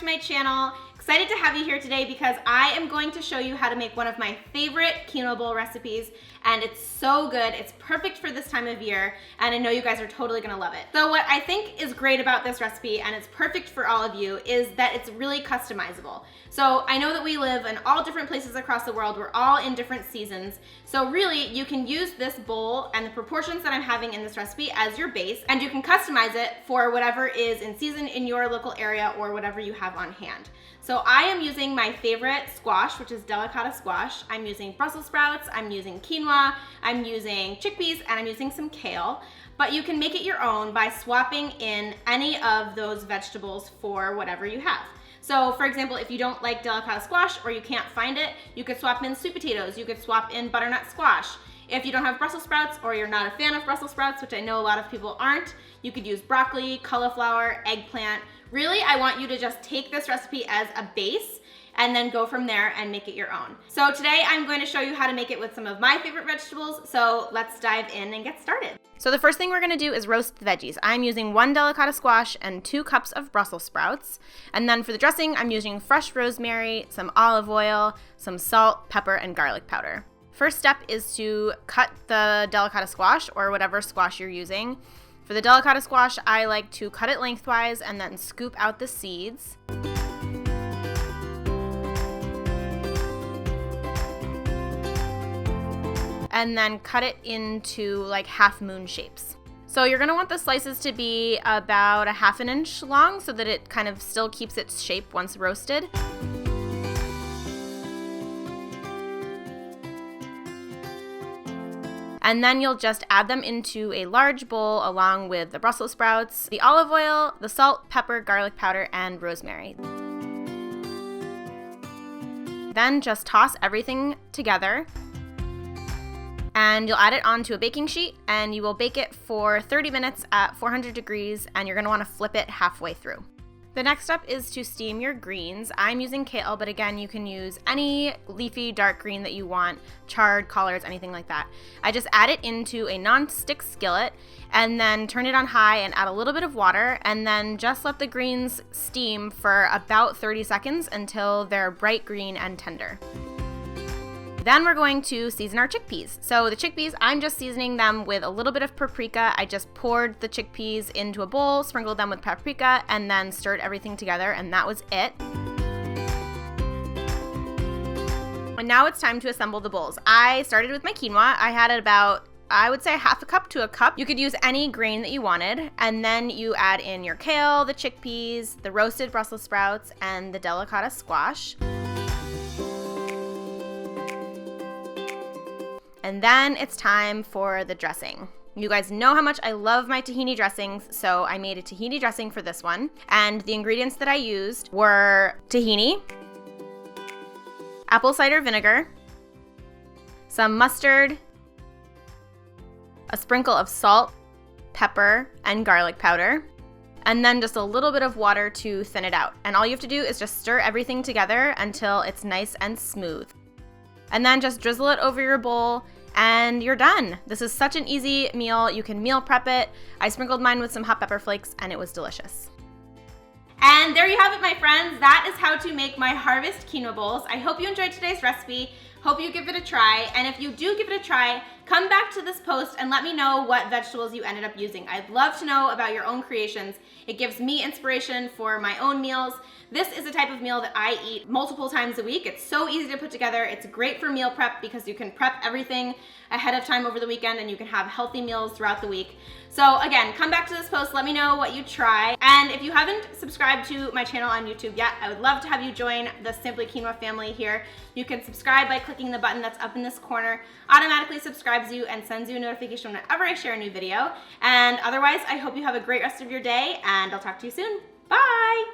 to my channel. Excited to have you here today because I am going to show you how to make one of my favorite quinoa bowl recipes, and it's so good. It's perfect for this time of year, and I know you guys are totally gonna love it. So what I think is great about this recipe, and it's perfect for all of you, is that it's really customizable. So I know that we live in all different places across the world. We're all in different seasons. So really, you can use this bowl and the proportions that I'm having in this recipe as your base, and you can customize it for whatever is in season in your local area or whatever you have on hand. So I am using my favorite squash, which is delicata squash. I'm using Brussels sprouts, I'm using quinoa, I'm using chickpeas, and I'm using some kale. But you can make it your own by swapping in any of those vegetables for whatever you have. So for example, if you don't like delicata squash or you can't find it, you could swap in sweet potatoes, you could swap in butternut squash. If you don't have Brussels sprouts or you're not a fan of Brussels sprouts, which I know a lot of people aren't, you could use broccoli, cauliflower, eggplant. Really, I want you to just take this recipe as a base and then go from there and make it your own. So today I'm going to show you how to make it with some of my favorite vegetables, so let's dive in and get started. So the first thing we're gonna do is roast the veggies. I'm using 1 delicata squash and 2 cups of Brussels sprouts. And then for the dressing, I'm using fresh rosemary, some olive oil, some salt, pepper, and garlic powder. First step is to cut the delicata squash or whatever squash you're using. For the delicata squash, I like to cut it lengthwise and then scoop out the seeds. And then cut it into like half moon shapes. So you're gonna want the slices to be about 1/2 inch long so that it kind of still keeps its shape once roasted. And then you'll just add them into a large bowl along with the Brussels sprouts, the olive oil, the salt, pepper, garlic powder, and rosemary. Then just toss everything together. And you'll add it onto a baking sheet and you will bake it for 30 minutes at 400 degrees, and you're gonna wanna flip it halfway through. The next step is to steam your greens. I'm using kale, but again, you can use any leafy dark green that you want, chard, collards, anything like that. I just add it into a non-stick skillet and then turn it on high and add a little bit of water, and then just let the greens steam for about 30 seconds until they're bright green and tender. Then we're going to season our chickpeas. So the chickpeas, I'm just seasoning them with a little bit of paprika. I just poured the chickpeas into a bowl, sprinkled them with paprika, and then stirred everything together, and that was it. And now it's time to assemble the bowls. I started with my quinoa. I had it about, I would say 1/2 cup to a cup. You could use any grain that you wanted, and then you add in your kale, the chickpeas, the roasted Brussels sprouts, and the delicata squash. And then it's time for the dressing. You guys know how much I love my tahini dressings, so I made a tahini dressing for this one. And the ingredients that I used were tahini, apple cider vinegar, some mustard, a sprinkle of salt, pepper, and garlic powder, and then just a little bit of water to thin it out. And all you have to do is just stir everything together until it's nice and smooth. And then just drizzle it over your bowl and you're done. This is such an easy meal. You can meal prep it. I sprinkled mine with some hot pepper flakes and it was delicious. And there you have it, my friends. That is how to make my Harvest quinoa bowls. I hope you enjoyed today's recipe. Hope you give it a try. And if you do give it a try, come back to this post and let me know what vegetables you ended up using. I'd love to know about your own creations. It gives me inspiration for my own meals. This is a type of meal that I eat multiple times a week. It's so easy to put together. It's great for meal prep because you can prep everything ahead of time over the weekend and you can have healthy meals throughout the week. So again, come back to this post, let me know what you try. And if you haven't subscribed to my channel on YouTube yet, I would love to have you join the Simply Quinoa family here. You can subscribe by clicking the button that's up in this corner. Automatically subscribes you and sends you a notification whenever I share a new video. And otherwise, I hope you have a great rest of your day and I'll talk to you soon. Bye!